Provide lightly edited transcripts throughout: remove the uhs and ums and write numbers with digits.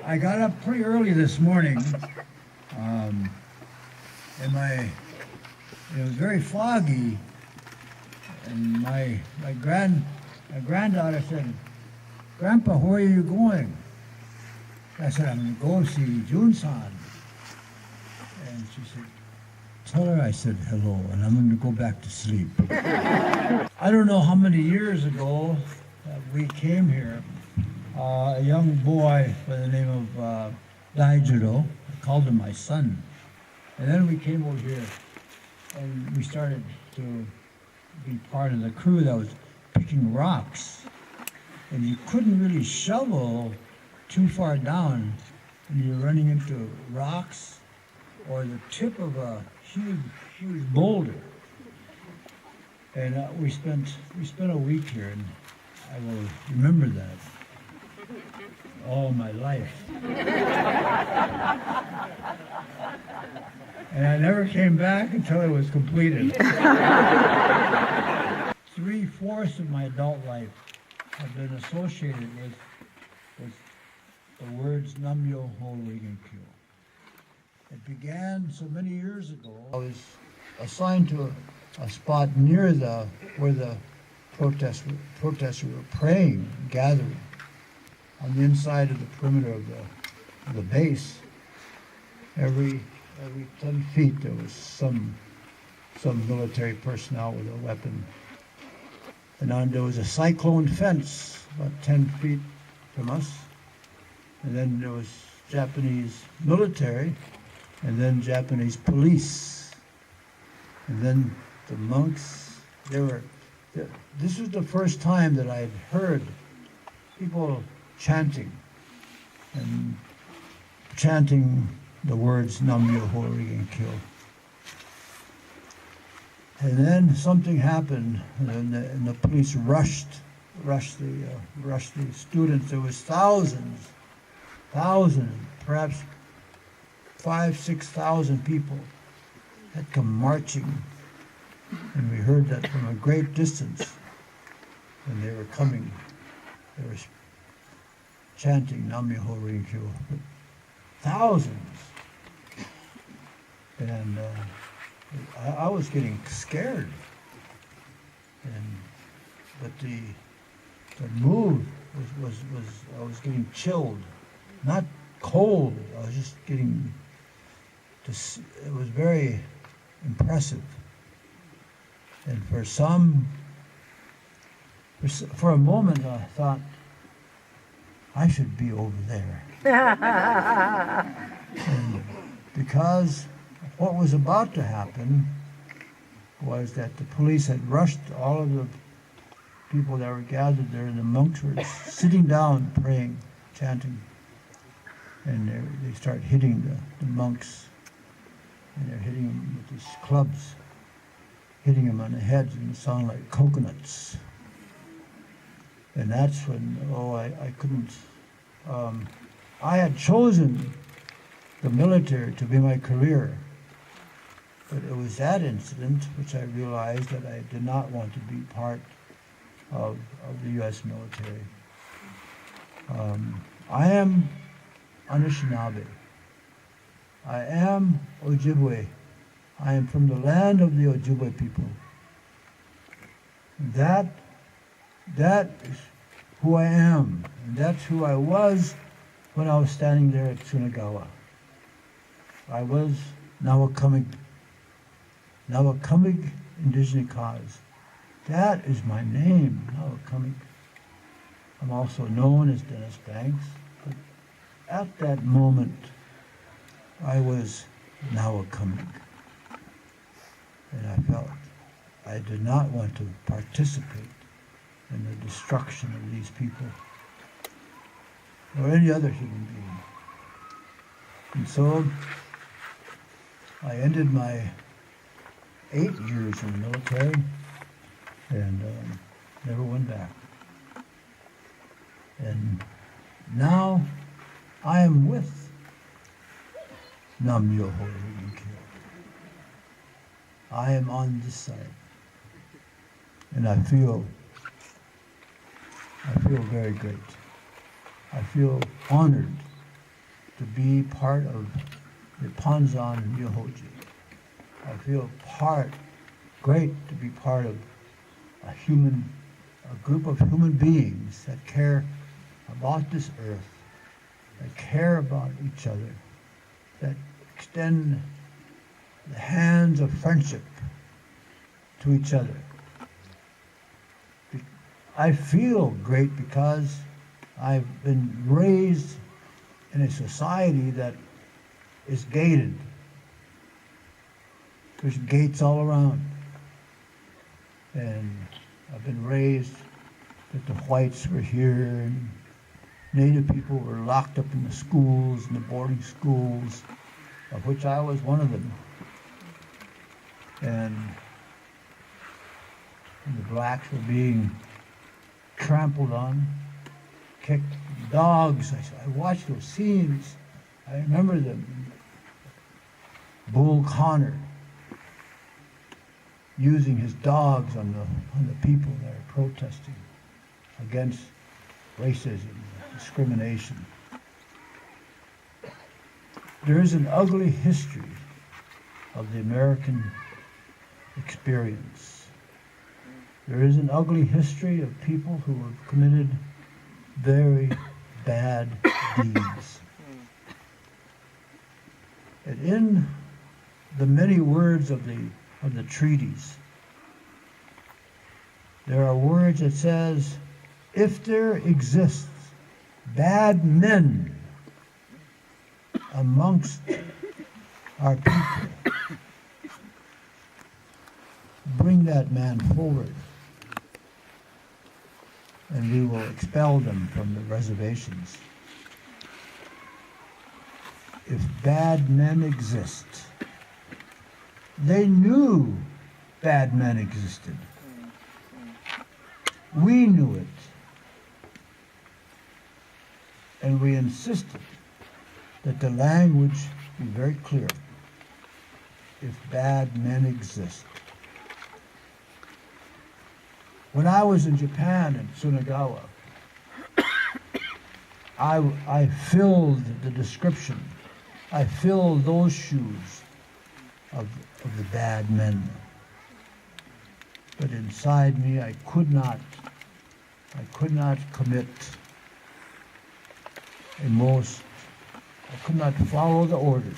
I got up pretty early this morning, and it was very foggy, and my granddaughter said, "Grandpa, where are you going?" I said, "I'm going to go see June-san." And she said, "Tell her I said hello, and I'm going to go back to sleep." I don't know how many years ago we came here. A young boy by the name of Daijiro, I called him my son. And then we came over here and we started to be part of the crew that was picking rocks. And you couldn't really shovel too far down when you're running into rocks or the tip of a huge boulder. And we spent a week here, and I will remember that all my life. And I never came back until it was completed. 3/4 of my adult life have been associated with the words Nam-myoho Renge-kyo. It began so many years ago. I was assigned to a spot near where the protesters were praying, gathering on the inside of the perimeter of the base. Every 10 feet there was some military personnel with a weapon. And there was a cyclone fence about 10 feet from us. And then there was Japanese military, and then Japanese police. And then the monks, this was the first time that I'd heard people chanting the words Nam-myoho Renge-kyo. And then something happened, and the police rushed the students. There was thousands, perhaps 5,000-6,000 people had come marching, and we heard that from a great distance. And they were coming. They were chanting Nam-myoho Renge-kyo. Thousands. And I was getting scared. But the mood was I was getting chilled, not cold. I was just getting. It was very impressive. And for a moment, I thought, I should be over there. And because what was about to happen was that the police had rushed all of the people that were gathered there, and the monks were sitting down, praying, chanting. And they start hitting the monks, and they're hitting them with these clubs, hitting them on the heads, and it sounded like coconuts. And that's when, I couldn't, I had chosen the military to be my career, but it was that incident which I realized that I did not want to be part of the U.S. military. I am Anishinaabe. I am Ojibwe. I am from the land of the Ojibwe people. That is who I am, and that's who I was when I was standing there at Tsunagawa. I was Nowa Cumig Indigenous Cause. That is my name, Nowa Cumig. I'm also known as Dennis Banks, but at that moment, I was Nowa Cumig. And I felt I did not want to participate in the destruction of these people or any other human being. And so I ended my 8 years in the military and never went back. And now I am with Nam-myoho Renge-kyo. I am on this side, and I feel very great. I feel honored to be part of the Panzan Yohoji. I feel great to be part of a group of human beings that care about this earth, that care about each other, that extend the hands of friendship to each other. I feel great because I've been raised in a society that is gated. There's gates all around. And I've been raised that the whites were here and Native people were locked up in the schools, in the boarding schools, of which I was one of them. And the blacks were being trampled on, kicked. Dogs, I watched those scenes. I remember them. Bull Connor using his dogs on the people that are protesting against racism, discrimination. There is an ugly history of the American experience. There is an ugly history of people who have committed very bad deeds. And in the many words of the treaties, there are words that says, if there exists bad men amongst our people, bring that man forward, and we will expel them from the reservations. If bad men exist, they knew bad men existed. We knew it. And we insisted that the language be very clear. If bad men exist. When I was in Japan, in Tsunagawa, I filled the description. I filled those shoes of the bad men. But inside me, I could not commit I could not follow the orders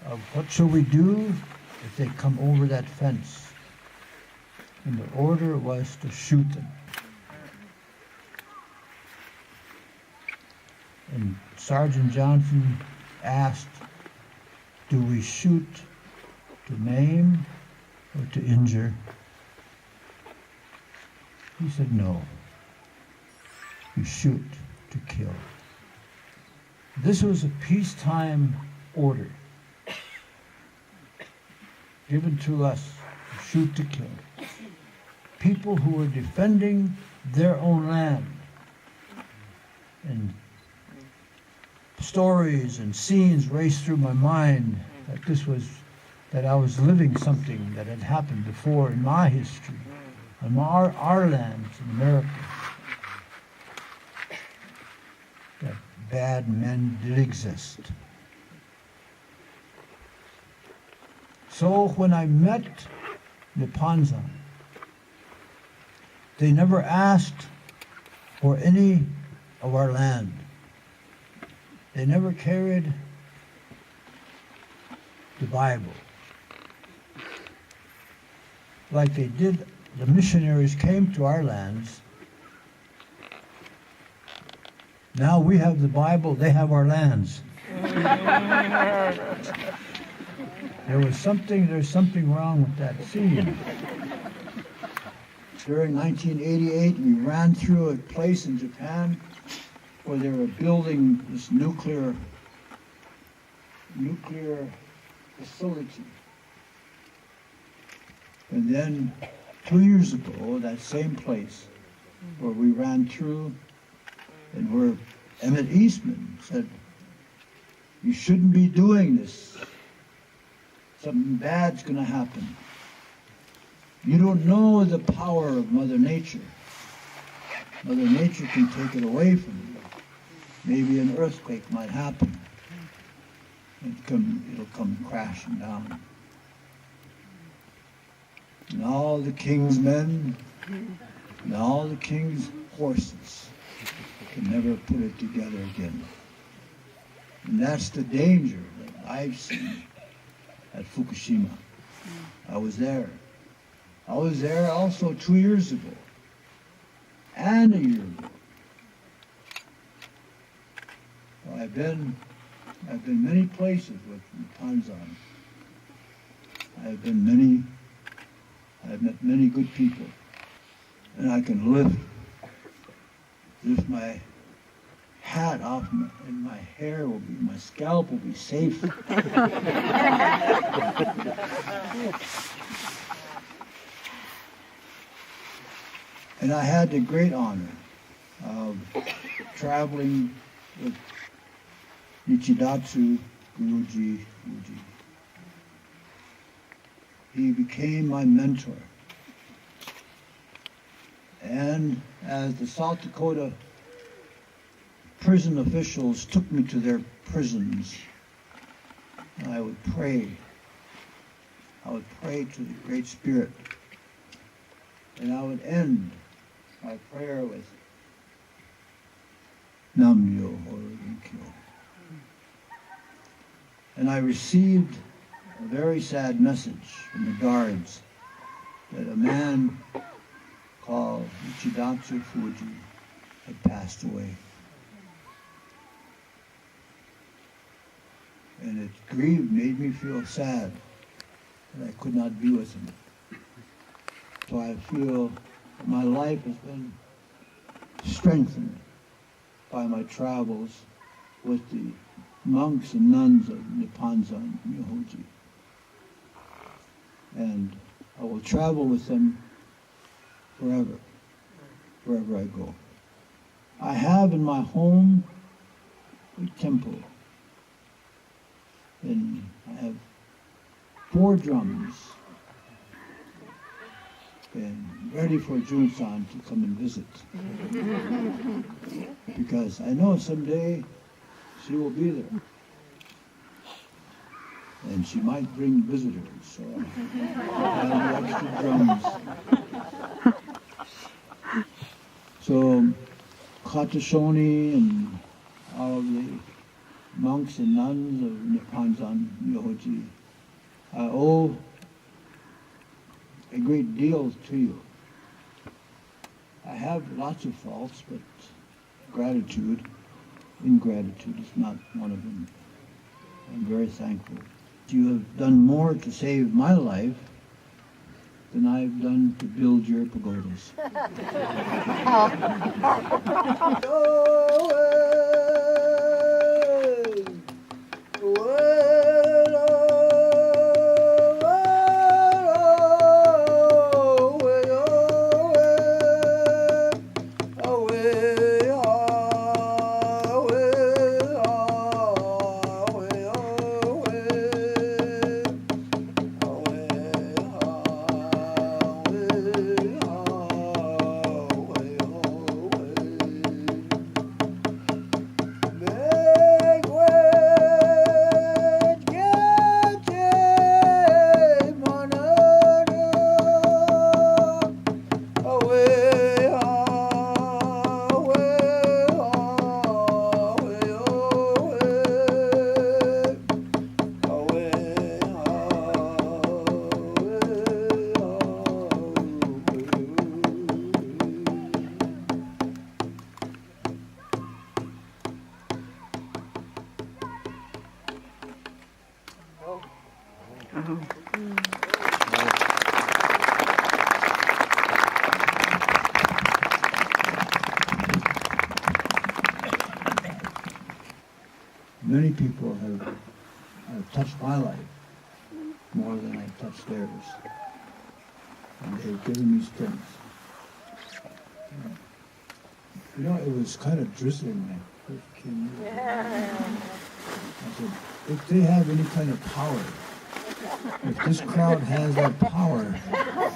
of what shall we do if they come over that fence. And the order was to shoot them. And Sergeant Johnson asked, do we shoot to maim or to injure? He said, no. You shoot to kill. This was a peacetime order given to us, to shoot to kill. People who were defending their own land. And stories and scenes raced through my mind that I was living something that had happened before in my history, on our lands in America. That bad men did exist. So when I met the Panzan, they never asked for any of our land. They never carried the Bible like they did. The missionaries came to our lands. Now we have the Bible, they have our lands. There's something wrong with that scene. During 1988, we ran through a place in Japan where they were building this nuclear facility. And then 2 years ago, that same place where we ran through and where Emmett Eastman said, you shouldn't be doing this. Something bad's going to happen. You don't know the power of Mother Nature. Mother Nature can take it away from you. maybe an earthquake might happen. It'll come crashing down. And all the king's men and all the king's horses can never put it together again. And that's the danger that I've seen at Fukushima. I was there. I was there also 2 years ago and a year ago. Well, I've been many places with Tanzan. I've met many good people, and I can lift my hat off, and my scalp will be safe. And I had the great honor of traveling with Nichidatsu Guruji. He became my mentor. And as the South Dakota prison officials took me to their prisons, I would pray. I would pray to the Great Spirit. And I would end my prayer with Nam Myo Horin Kyo. And I received a very sad message from the guards that a man called Nichidatsu Fuji had passed away. And it made me feel sad that I could not be with him. So I feel my life has been strengthened by my travels with the monks and nuns of Nipponzan Myohoji. And I will travel with them forever, wherever I go. I have in my home a temple, and I have 4 drums, and ready for Jun-san to come and visit. Because I know someday she will be there. And she might bring visitors, so I have the extra drums. So Katashoni and all of the monks and nuns of Nipponzan Myohoji, I owe a great deal to you. I have lots of faults, but ingratitude is not one of them. I'm very thankful. You have done more to save my life than I've done to build your pagodas. Many people have touched my life more than I've touched theirs. And they've given me strength. You know, it was kind of drizzling when I first came here. I said, if they have any kind of power, if this crowd has that power,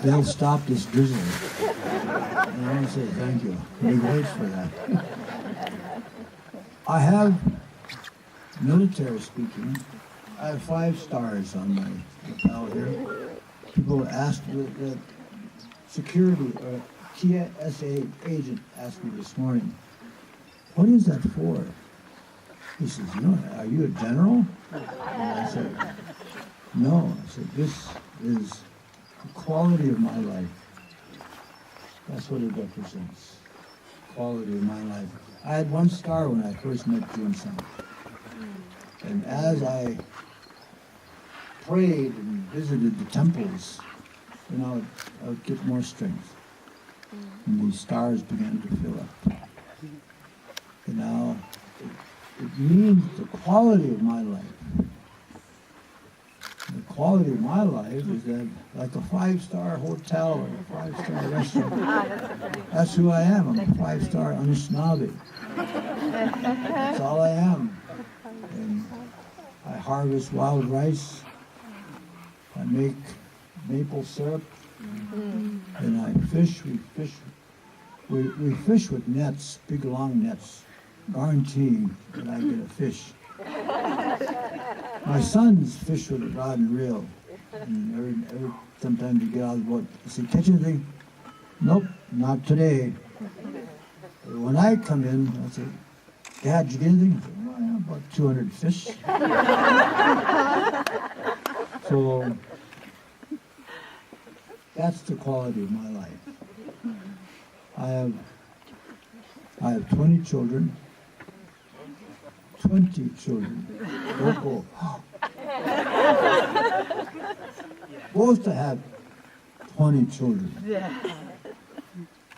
they'll stop this drizzling. And I want to say thank you. Big words for that. I have, military speaking, I have 5 stars on my lapel here. People asked the security or TSA agent asked me this morning, what is that for? He says, are you a general? And I said, no. I said, this is the quality of my life. That's what it represents. Quality of my life. I had 1 star when I first met Jun-san. And as I prayed and visited the temples, I would get more strength. And these stars began to fill up. And now it means the quality of my life. The quality of my life is that like a 5-star hotel or a 5-star restaurant. That's who I am. I'm a 5-star Anishinaabe. That's all I am. And I harvest wild rice. I make maple syrup. And I fish. We fish with nets, big long nets, guaranteeing that I get a fish. My sons fish with a rod and reel. And every sometimes you get out of the boat, I say, catch anything? Nope, not today. When I come in, I say, Dad, did you get anything? I say, well, I have about 200 fish. So that's the quality of my life. I have 20 children. 20 children. Local. Supposed to have 20 children.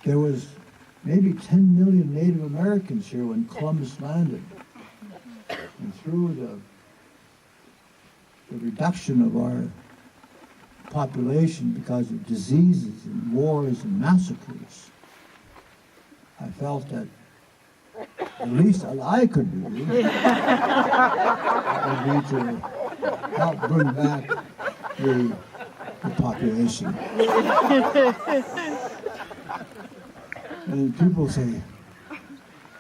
There was maybe 10 million Native Americans here when Columbus landed. And through the reduction of our population because of diseases and wars and massacres, I felt that at least what I could do would be to help bring back the population. And people say,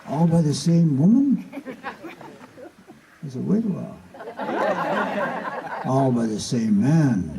all by the same woman? I said, wait a while. All by the same man.